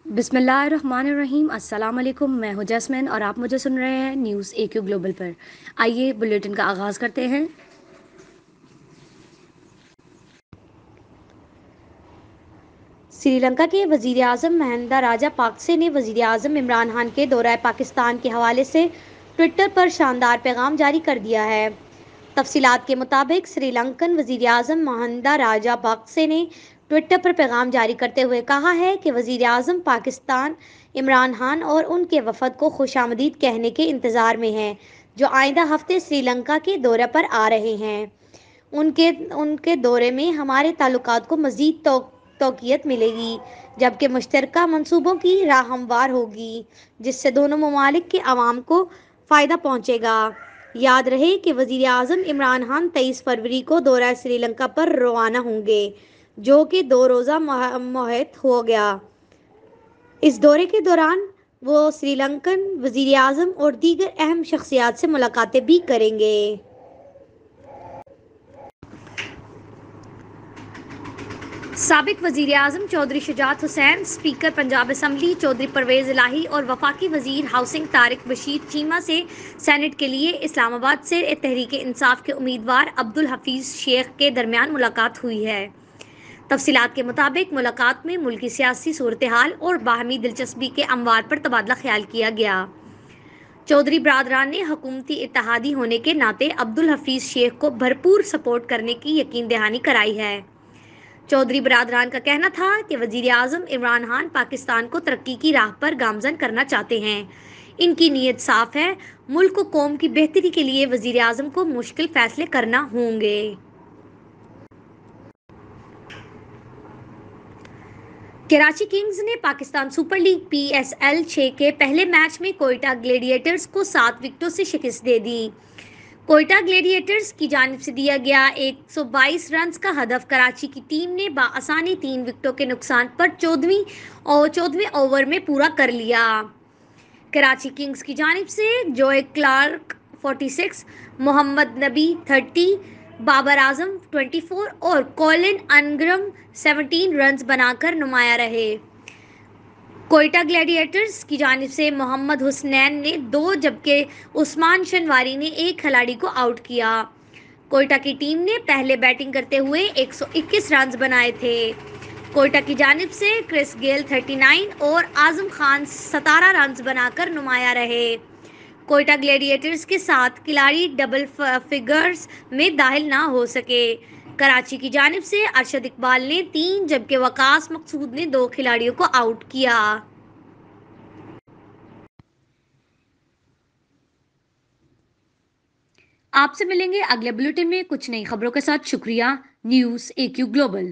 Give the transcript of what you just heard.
بسم اللہ الرحمن الرحیم۔ السلام علیکم، میں ہوں جاسمین اور آپ مجھے سن رہے ہیں نیوز اے کیو گلوبل پر۔ آئیے بلیٹن کا آغاز کرتے ہیں۔ سری لنکا کے وزیر اعظم مہندا راجا پاکسے نے وزیر اعظم عمران خان کے دورہ پاکستان کے حوالے سے ٹوئٹر پر شاندار پیغام جاری کر دیا ہے۔ تفصیلات کے مطابق سری لنکن وزیر اعظم مہندا راجا پاکسے نے ٹوئٹر پر پیغام جاری کرتے ہوئے کہا ہے کہ وزیر اعظم پاکستان عمران خان اور ان کے وفد کو خوش آمدید کہنے کے انتظار میں ہیں، جو آئندہ ہفتے سری لنکا کے دورے پر آ رہے ہیں۔ ان کے دورے میں ہمارے تعلقات کو مزید توقیت ملے گی، جبکہ مشترکہ منصوبوں کی راہ ہموار ہوگی، جس سے دونوں ممالک کے عوام کو فائدہ پہنچے گا۔ یاد رہے کہ وزیر اعظم عمران خان 23 فروری کو دورہ سری لنکا پر روانہ ہوں گے، جو کہ 2 روزہ مہلت ہو گیا۔ اس دورے کے دوران وہ سری لنکن وزیر اعظم اور دیگر اہم شخصیات سے ملاقاتیں بھی کریں گے۔ سابق وزیر اعظم چودھری شجاعت حسین، اسپیکر پنجاب اسمبلی چودھری پرویز الہی اور وفاقی وزیر ہاؤسنگ طارق بشیر چیمہ سے سینیٹ کے لیے اسلام آباد سے تحریک انصاف کے امیدوار عبدالحفیظ شیخ کے درمیان ملاقات ہوئی ہے۔ تفصیلات کے مطابق ملاقات میں ملکی سیاسی صورتحال اور باہمی دلچسپی کے امور پر تبادلہ خیال کیا گیا۔ چودھری برادران نے حکومتی اتحادی ہونے کے ناطے عبدالحفیظ شیخ کو بھرپور سپورٹ کرنے کی یقین دہانی کرائی ہے۔ چودھری برادران کا کہنا تھا کہ وزیر اعظم عمران خان پاکستان کو ترقی کی راہ پر گامزن کرنا چاہتے ہیں۔ ان کی نیت صاف ہے، ملک و قوم کی بہتری کے لیے وزیر اعظم کو مشکل فیصلے کرنا ہوں گے۔ کراچی کنگز نے پاکستان سپر لیگ PSL 6 کے پہلے میچ میں کوئٹہ گلیڈیٹرز کو 7 وکٹوں سے شکست دے دی۔ کوئٹہ گلیڈیٹرز کی جانب سے دیا گیا 122 رنز کا ہدف کراچی کی ٹیم نے بآسانی 3 وکٹوں کے نقصان پر 14ویں اوور میں پورا کر لیا۔ کراچی کنگز کی جانب سے جوئے کلارک 46، محمد نبی 30، بابر اعظم 24 اور کولن انگرم 17 رنز بنا کر نمایاں رہے۔ کوئٹہ گلیڈیٹرز کی جانب سے محمد حسنین نے 2 جبکہ عثمان شنواری نے 1 کھلاڑی کو آؤٹ کیا۔ کوئٹہ کی ٹیم نے پہلے بیٹنگ کرتے ہوئے 121 رنز بنائے تھے۔ کوئٹہ کی جانب سے کرس گیل 39 اور اعظم خان 17 رنز بنا کر نمایاں رہے۔ کوئٹہ گلیڈیٹرز کے 7 کھلاڑی ڈبل فگرز میں داخل نہ ہو سکے۔ کراچی کی جانب سے ارشد اقبال نے 3 جبکہ وقاص مقصود نے 2 کھلاڑیوں کو آؤٹ کیا۔ آپ سے ملیں گے اگلے بلیٹن میں کچھ نئی خبروں کے ساتھ۔ شکریہ۔ نیوز اے کیو گلوبل۔